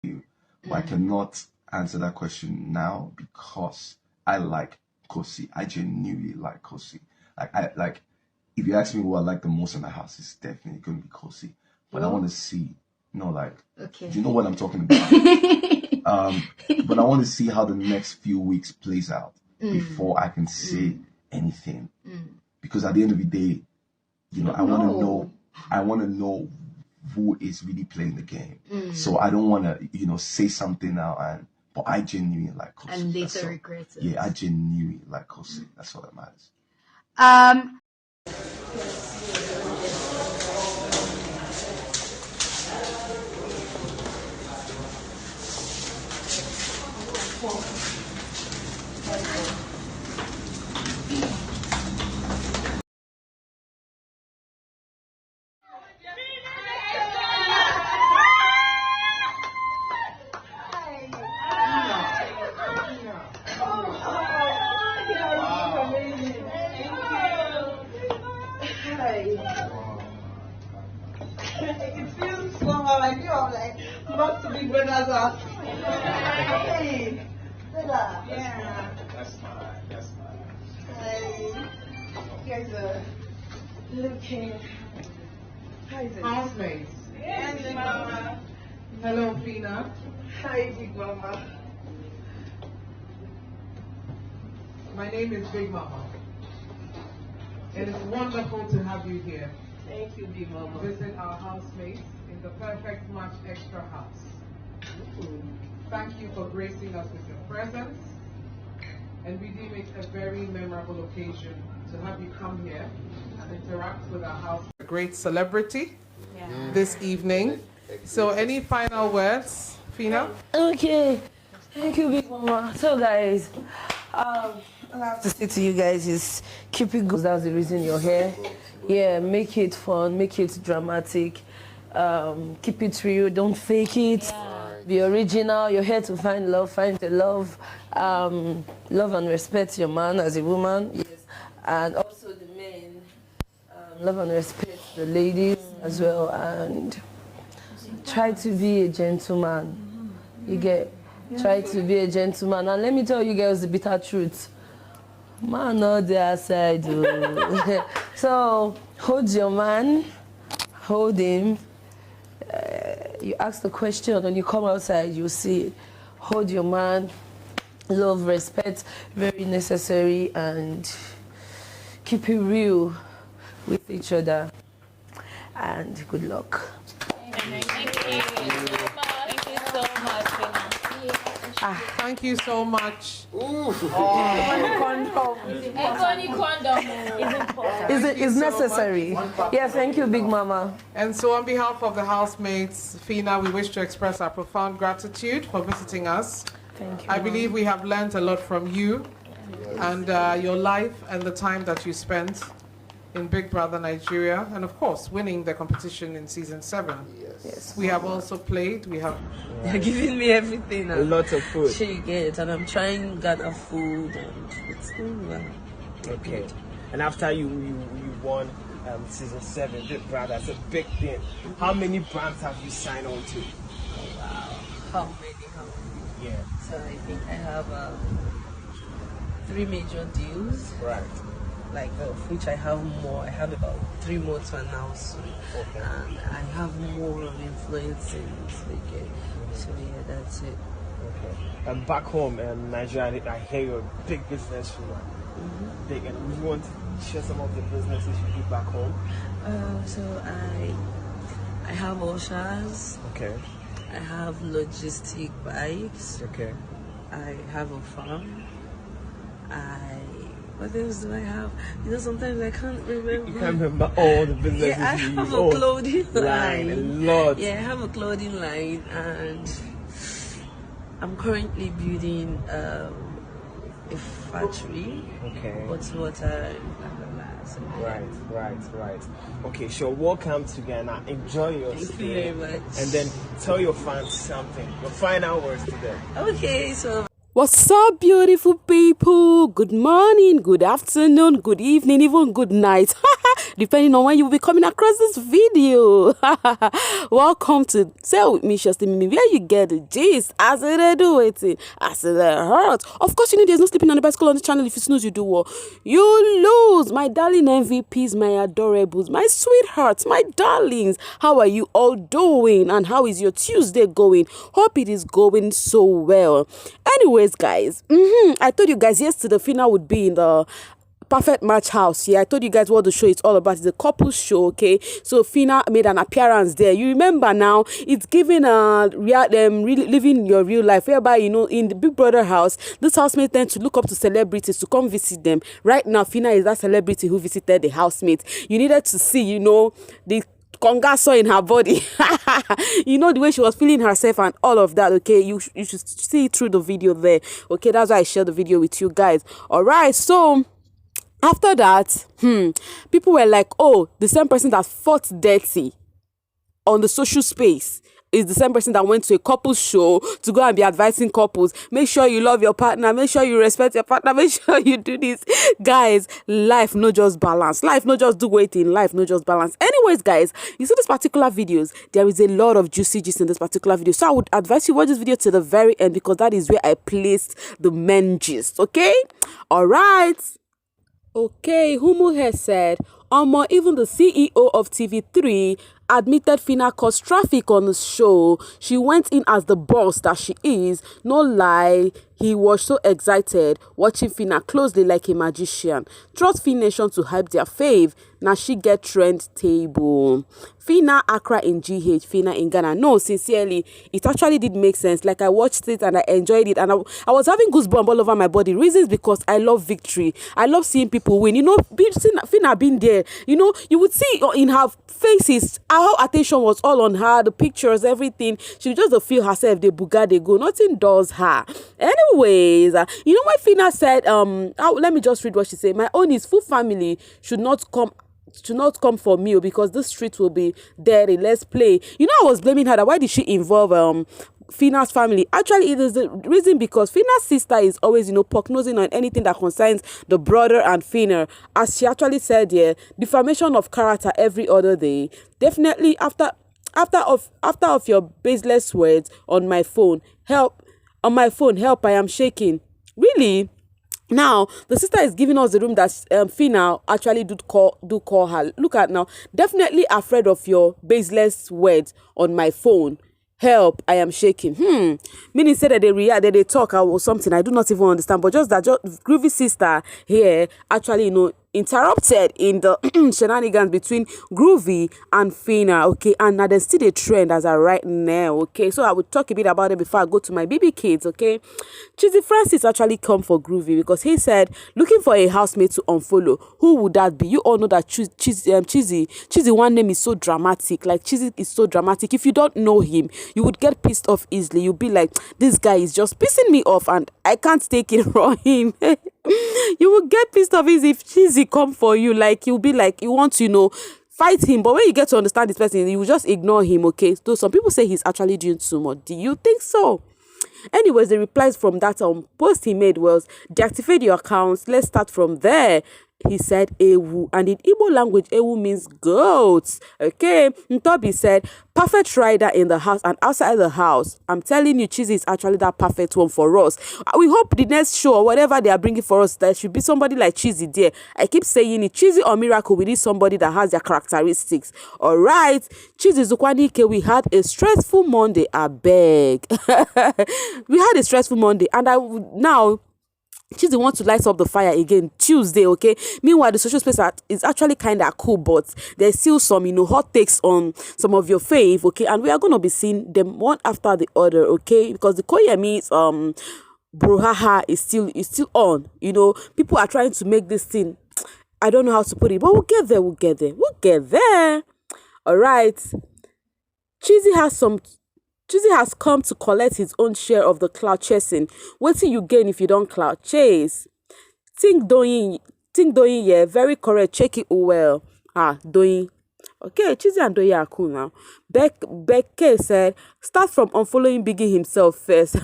you. But I cannot answer that question now because I like Kosi. I genuinely like Kosi. Like if you ask me what I like the most in the house, it's definitely going to be Kosi. But I want to see, do you know what I'm talking about? But I want to see how the next few weeks plays out before I can say anything. Because at the end of the day, I want to know who is really playing the game. So I don't want to, say something now but I genuinely like Kosi. And later regret it. Yeah, I genuinely like Kosi. That's all that matters. It feels somehow like not to be brothers are. Hey, Bella. Yeah. That's fine. Hey, you guys are looking. How is it? Housemates. Yes, Mama. Hello, Fina. Hi, Big Mama. My name is Big Mama. It is wonderful to have you here. Thank you, Big Mama. Visit our housemates in the Perfect Match Extra House. Thank you for gracing us with your presence, and we deem it a very memorable occasion to have you come here and interact with our house. A great celebrity this evening. So any final words, Fina? Okay, thank you, Big Mama. So guys, all I have to say to you guys is keep it good. That's the reason you're here. Yeah, make it fun, make it dramatic, keep it real, don't fake it. Yeah. Be original. You're here to find love, find the love, love and respect your man as a woman. Yes, and also the men, love and respect the ladies as well, and try to be a gentleman. You get, try to be a gentleman. And let me tell you girls the bitter truth. Man, not their side. So hold your man, hold him. You ask the question, and you come outside, you see, hold your man. Love, respect, very necessary, and keep it real with each other. And good luck. Thank you so much. It's necessary. Yeah, thank you, Big Mama. And so on behalf of the housemates, Fina, we wish to express our profound gratitude for visiting us. Thank you. I believe we have learned a lot from you and your life and the time that you spent in Big Brother Nigeria, and of course winning the competition in season 7. Yes. We have also played. They're giving me everything. A lot of food. She gets, and I'm trying Ghana food, and it's going well. Okay. And after you won season 7, Big Brother, that's a big thing. How many brands have you signed on to? Oh, wow. How many? Yeah. So I think I have 3 major deals. Right. Like of which I have more. I have about 3 more to announce soon. Okay. And I have more of influence in this weekend. So yeah, that's it. Okay. And back home in Nigeria, I hear you're a big businesswoman. Big, and would you want to share some of the businesses you do back home? So I have ushers. Okay. I have logistic bikes. Okay. I have a farm. What else do I have? Sometimes I can't remember. You can't remember all the businesses Yeah, I you have own. a clothing line. A lot. Yeah, I have a clothing line, and I'm currently building a factory. Okay. Hot water, blah, blah, blah. So, Right. Okay, so welcome to Ghana. Enjoy your stay. Thank you very much. And then tell your fans something. Your final words to them. Okay, so what's up, beautiful people? Good morning, good afternoon, good evening, even good night. depending on when you'll be coming across this video. Welcome to Say With Me, Shasti Mimi, where you get the gist as it do it, as it hurts. Of course, you know there's no sleeping on the bicycle on the channel. If you snooze, you do what? You lose. My darling MVPs, my adorables, my sweethearts, my darlings. How are you all doing? And how is your Tuesday going? Hope it is going so well. Anyways, guys, I told you guys yesterday Fina would be in the Perfect Match House. Yeah, I told you guys what the show is all about. It's a couple show, okay? So Fina made an appearance there. You remember now, it's giving really living your real life, whereby, you know, in the Big Brother house, this housemate tend to look up to celebrities to come visit them. Right now, Fina is that celebrity who visited the housemate. You needed to see, you know, the conga saw in her body. You know the way she was feeling herself and all of that. Okay, you should see it through the video there. Okay, that's why I shared the video with you guys. All right, so after that, people were like, oh, the same person that fought dirty on the social space is the same person that went to a couples show to go and be advising couples. Make sure you love your partner. Make sure you respect your partner. Make sure you do this. Guys, life no just balance. Life no just do waiting. Life no just balance. Anyways, guys, you see this particular videos, there is a lot of juicy gist in this particular video. So I would advise you watch this video to the very end because that is where I placed the men gist. Okay? All right. Okay, Humu has said, even the CEO of TV3 admitted Fina caused traffic on the show. She went in as the boss that she is. No lie, he was so excited watching Fina closely like a magician. Trust Fination to hype their fave. Now she get trend table. Fina Accra in GH, Fina in Ghana. No, sincerely, it actually did make sense. Like I watched it and I enjoyed it, and I was having goosebumps all over my body. Reasons because I love victory. I love seeing people win. You know, Fina being there. You know, you would see in her faces how attention was all on her, the pictures, everything. She would just feel herself. They buga, they go. Nothing does her. Anyways, you know what Fina said? Let me just read what she said. My own is full family should not come for me because this street will be dirty. Let's play. You know, I was blaming her that why did she involve Fina's family? Actually, it is the reason because Fina's sister is always, you know, poke-nosing on anything that concerns the brother and Fina. As she actually said here, defamation of character every other day. Definitely after of your baseless words on my phone. Help, I am shaking. Really? Now, the sister is giving us the room that Fina actually do call her. Look at now. Definitely afraid of your baseless words on my phone. Help, I am shaking. Meaning say that they react, that they talk or something. I do not even understand. But just that Groovy sister here actually, you know, interrupted in the shenanigans between Groovy and Fina, okay, and now there's still a trend as of right now, okay. So I will talk a bit about it before I go to my baby kids, okay. Cheesy Francis actually come for Groovy because he said looking for a housemate to unfollow. Who would that be? You all know that Cheesy one name is so dramatic. Like Cheesy is so dramatic. If you don't know him, you would get pissed off easily. You'll be like, this guy is just pissing me off and I can't take it from him. You will get pissed off if Cheesy come for you. Like you'll be like, you want to, you know, fight him, but when you get to understand this person, you will just ignore him, okay. So some people say he's actually doing too much. Do you think so? Anyways, the replies from that post he made was, deactivate your accounts. Let's start from there. He said Ewu, and in Igbo language, Ewu means goats. Okay, Ntobi said, perfect rider in the house and outside the house. I'm telling you, Cheesy is actually that perfect one for us. We hope the next show or whatever they are bringing for us, there should be somebody like Cheesy there. I keep saying it, Cheesy or Miracle, we need somebody that has their characteristics. All right, Cheesy Zukwanike, we had a stressful Monday, I beg. We had a stressful Monday, and now Cheesy wants to light up the fire again Tuesday, okay? Meanwhile, the social space is actually kind of cool, but there's still some, you know, hot takes on some of your fave, okay? And we are going to be seeing them one after the other, okay? Because the Khoyemi's brouhaha is still on, you know? People are trying to make this thing, I don't know how to put it, but we'll get there. All right. Cheesy has come to collect his own share of the cloud chasing. What till you gain if you don't cloud chase? Think doing, yeah, very correct. Check it well. Doing. Okay, Cheesy and Doye are cool now. Becky said, start from unfollowing Biggie himself first.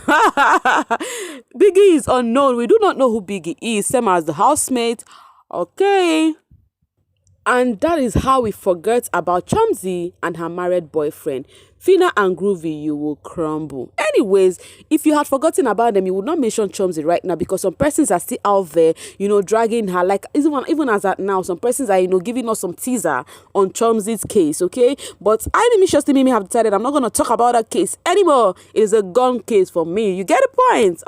Biggie is unknown. We do not know who Biggie is. Same as the housemate. Okay. And that is how we forget about Chumsy and her married boyfriend. Fina and Groovy, you will crumble. Anyways, if you had forgotten about them, you would not mention Chumsy right now because some persons are still out there, dragging her. Like, even as at now, some persons are, giving us some teaser on Chumsy's case, okay? But I, Just Mimi, have decided I'm not going to talk about that case anymore. It is a gone case for me. You get the point?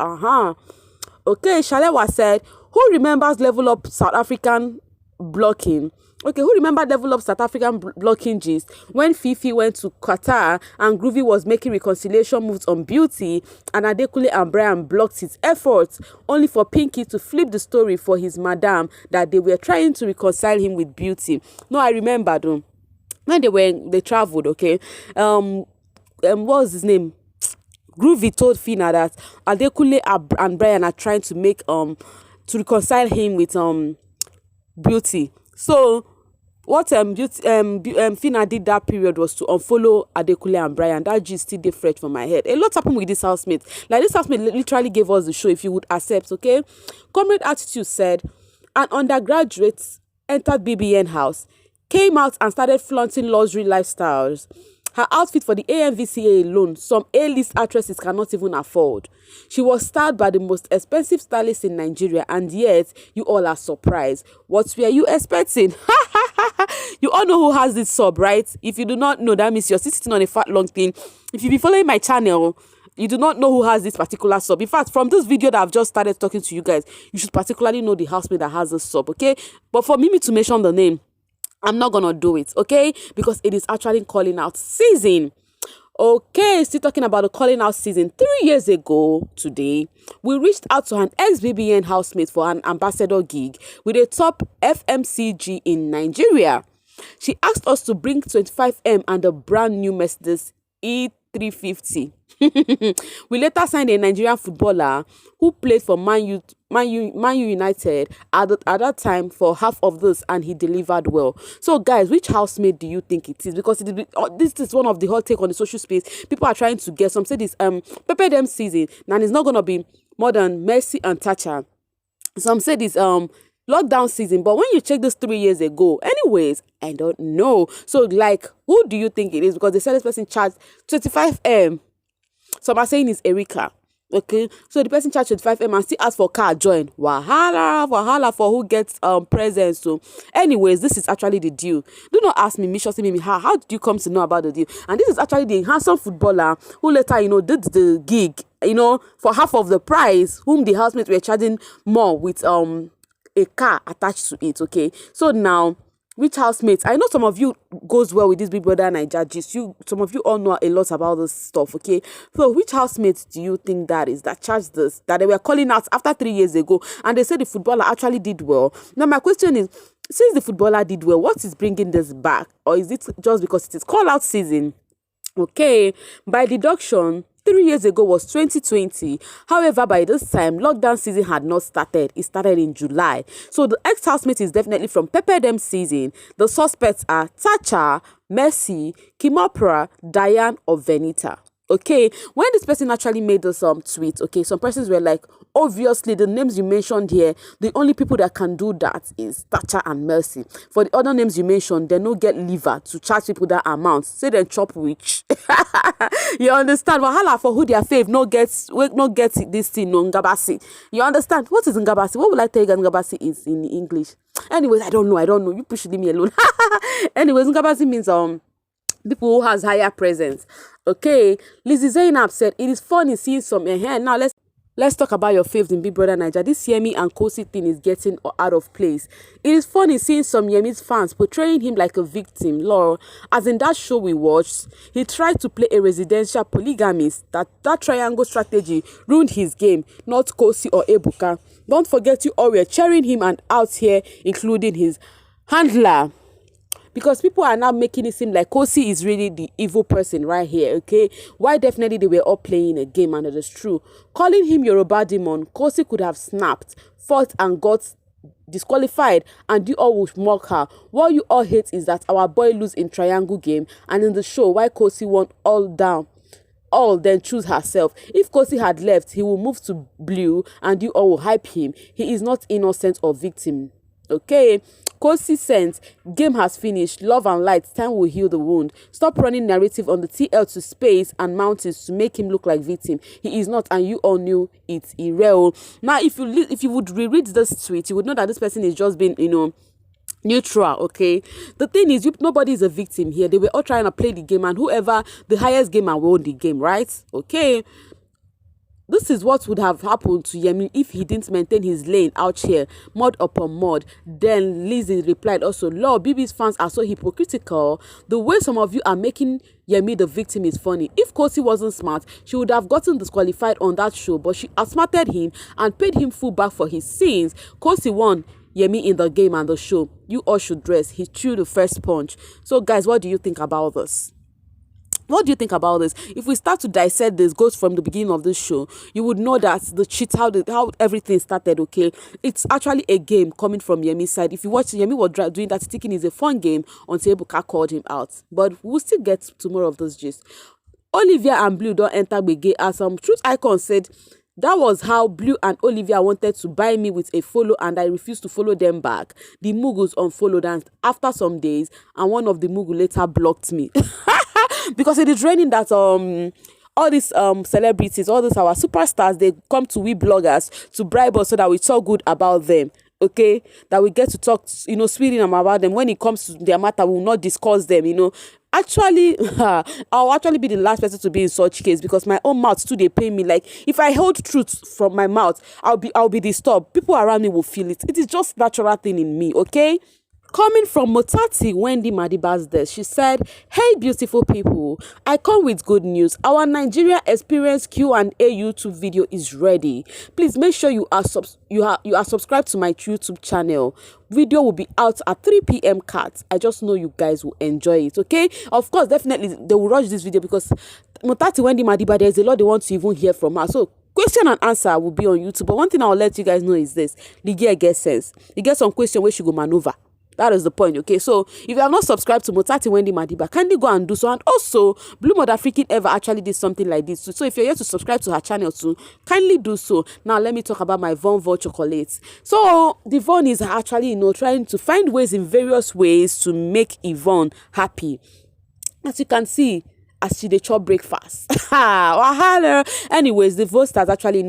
Okay, Shalewa said, who remembers Level Up South African blocking? Okay, who remember Level Up South African blocking gist when Fifi went to Qatar and Groovy was making reconciliation moves on Beauty and Adekunle and Brian blocked his efforts only for Pinky to flip the story for his madam that they were trying to reconcile him with Beauty. No, I remember though. When they traveled, okay, what was his name? Groovy told Fina that Adekunle and Brian are trying to make to reconcile him with Beauty. So what Fina did that period was to unfollow Adekunle and Brian. That gist still dey fresh from my head. A lot happened with this housemate. Like, this housemate literally gave us the show, if you would accept, okay? Comrade Attitude said, an undergraduate entered BBN house, came out and started flaunting luxury lifestyles. Her outfit for the AMVCA alone, some A-list actresses cannot even afford. She was styled by the most expensive stylist in Nigeria, and yet you all are surprised. What were you expecting? You all know who has this sub, right? If you do not know, that means you're sitting on a fat long thing. If you be following my channel, you do not know who has this particular sub. In fact, from this video that I've just started talking to you guys, you should particularly know the housemate that has this sub, okay? But for me to mention the name, I'm not gonna do it, okay? Because it is actually calling out season. Okay, still talking about the calling out season. 3 years ago today, we reached out to an ex-BBN housemate for an ambassador gig with a top FMCG in Nigeria. She asked us to bring 25M and a brand new Mercedes E350. We later signed a Nigerian footballer who played for Man U United at that time for half of this, and he delivered well. So guys, which housemate do you think it is? Because this is one of the hot take on the social space. People are trying to guess. Some say this Pepe Dem season, and it's not gonna be more than Messi and Thatcher. Some say this lockdown season, but when you check this 3 years ago, anyways, I don't know. So like, who do you think it is? Because they said this person charged 25M. Some are saying it's Erica. Okay, so the person charged 25M and still asked for car join. Wahala for who gets presents. So anyways, this is actually the deal. Do not ask me, Mimi, how did you come to know about the deal? And this is actually the handsome footballer who later, did the gig, for half of the price, whom the housemates were charging more with a car attached to it. Okay, so now, which housemates? I know some of you goes well with this Big Brother Naija gist. Some of you all know a lot about this stuff, okay? So which housemates do you think that is that charged this, that they were calling out after 3 years ago, and they said the footballer actually did well? Now my question is, since the footballer did well, what is bringing this back? Or is it just because it is call out season? Okay, by deduction, 3 years ago was 2020. However, by this time, lockdown season had not started. It started in July. So the ex-housemate is definitely from Pepe Dem season. The suspects are Thatcher, Messi, Kimopra, Diane, or Venita. Okay, when this person actually made this tweet, okay, some persons were like, obviously the names you mentioned here, the only people that can do that is Thatcher and Mercy. For the other names you mentioned, they no get liver to charge people that amount. Say they chop which. You understand? Wahala for who their fave no get this thing, no Ngabasi. You understand? What is Ngabasi? What would I tell you Ngabasi is in English? Anyways, I don't know. You people should leave me alone. Anyways, Ngabasi means people who has higher presence. Okay, Lizzie Zainab said it is funny seeing some here. Now let's talk about your faves in Big Brother Naija. This Yemi and Kosi thing is getting out of place. It is funny seeing some Yemi's fans portraying him like a victim. Lord, as in that show we watched, he tried to play a residential polygamist. That triangle strategy ruined his game, not Kosi or Ebuka. Don't forget you all were cheering him and out here, including his handler. Because people are now making it seem like Kosi is really the evil person right here, okay? Why definitely they were all playing a game, and it is true. Calling him Yoruba demon, Kosi could have snapped, fought and got disqualified, and you all would mock her. What you all hate is that our boy lose in triangle game, and in the show, why Kosi won all then choose herself. If Kosi had left, he will move to blue, and you all will hype him. He is not innocent or victim. Okay. Kosi sent, game has finished, love and light, time will heal the wound. Stop running narrative on the TL to space and mountains to make him look like victim. He is not, and you all knew it's irreal. Now, if you would reread this tweet, you would know that this person is just being, neutral. Okay, the thing is, nobody is a victim here. They were all trying to play the game, and whoever the highest gamer won the game, right? Okay. This is what would have happened to Yemi if he didn't maintain his lane out here, mod upon mod. Then Lizzie replied also, Lord, BB's fans are so hypocritical. The way some of you are making Yemi the victim is funny. If Kosi wasn't smart, she would have gotten disqualified on that show, but she outsmarted him and paid him full back for his sins. Kosi won Yemi in the game and the show. You all should dress. He threw the first punch. So guys, what do you think about this? What do you think about this? If we start to dissect this, goes from the beginning of this show, you would know that the cheat, how everything started, okay? It's actually a game coming from Yemi's side. If you watch, Yemi was doing that, thinking is a fun game until Ebuka called him out. But we'll still get to more of this gist. Olivia and Blue don't enter Bege, as some truth icon said, that was how Blue and Olivia wanted to buy me with a follow, and I refused to follow them back. The Mughals unfollowed, and after some days, and one of the Mughal later blocked me. Because it is raining that all these celebrities, all these our superstars, they come to we bloggers to bribe us so that we talk good about them. Okay, that we get to talk, sweeting about them. When it comes to their matter, we will not discuss them. Actually, I'll actually be the last person to be in such case, because my own mouth too, they pay me. Like, if I hold truth from my mouth, I'll be disturbed. People around me will feel it. It is just natural thing in me. Okay. Coming from Motati Wendy Madiba's desk, she said, "Hey beautiful people, I come with good news. Our Nigeria Experience Q&A YouTube video is ready. Please make sure you are subscribed to my YouTube channel. Video will be out at 3 p.m. cat. I just know you guys will enjoy it, okay? Of course, definitely they will rush this video because Motati Wendy Madiba, there's a lot they want to even hear from her. So question and answer will be on YouTube. But one thing I'll let you guys know is this: the girl gets sense. You get some question where she go maneuver. That is the point, okay? So, if you have not subscribed to Motati Wendy Madiba, kindly go and do so. And also, Blue Mother Freaking Ever actually did something like this too. So, if you're here to subscribe to her channel too, kindly do so. Now, let me talk about my Von Vol chocolates. So, the Von is actually, trying to find ways in various ways to make Yvonne happy. As you can see, as she dey chop breakfast. Wahala. Anyways, the Von stars actually,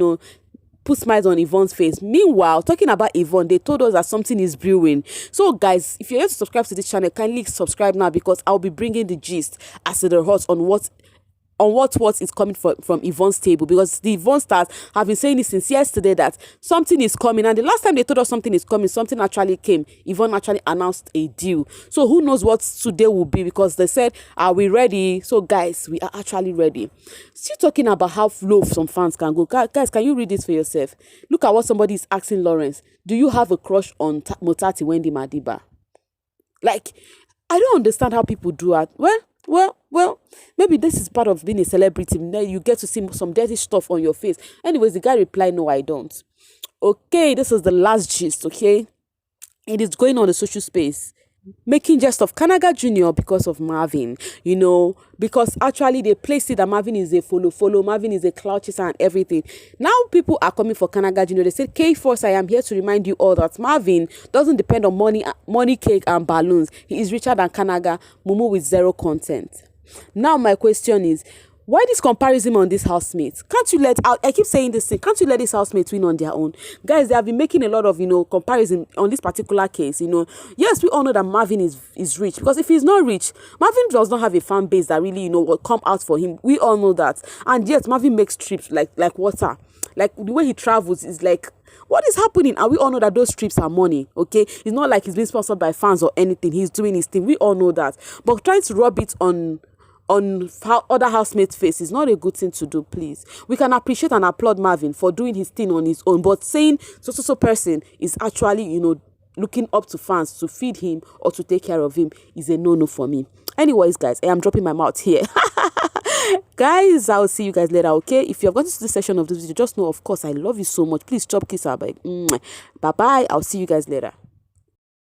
put smiles on Yvonne's face. Meanwhile, talking about Yvonne, they told us that something is brewing. So guys, if you're here to subscribe to this channel, kindly subscribe now, because I'll be bringing the gist as to the hot on what is coming from Yvonne's table, because the Yvonne stars have been saying it since yesterday that something is coming, and the last time they told us something is coming, something actually came. Yvonne actually announced a deal. So who knows what today will be, because they said, are we ready? So guys, we are actually ready. Still talking about how low some fans can go. Guys, can you read this for yourself? Look at what somebody is asking Lawrence. Do you have a crush on Motati Wendy Madiba? Like, I don't understand how people do that. Well, maybe this is part of being a celebrity. You get to see some dirty stuff on your face. Anyways, the guy replied, no, I don't. Okay, this is the last gist, okay? It is going on the social space. Making jest of Kanaga Jnr. because of Marvin, because actually they placed it that Marvin is a follow, Marvin is a clout chaser and everything. Now people are coming for Kanaga Jnr. They said, K-Force, I am here to remind you all that Marvin doesn't depend on money, cake and balloons. He is richer than Kanaga, Mumu with zero content. Now my question is, why this comparison on this housemates? Can't you I keep saying this thing, can't you let this housemates win on their own? Guys, they have been making a lot of, comparison on this particular case, Yes, we all know that Marvin is rich, because if he's not rich, Marvin does not have a fan base that really, will come out for him. We all know that. And yet, Marvin makes trips like water. Like, the way he travels is like, what is happening? And we all know that those trips are money, okay? It's not like he's being sponsored by fans or anything. He's doing his thing. We all know that. But trying to rub it on how other housemates' face is not a good thing to do, please. We can appreciate and applaud Marvin for doing his thing on his own, but saying so person is actually, looking up to fans to feed him or to take care of him is a no-no for me. Anyways, guys, I am dropping my mouth here. Guys, I'll see you guys later, okay? If you have gotten to this session of this video, just know, of course, I love you so much. Please chop kiss out. Bye-bye. I'll see you guys later.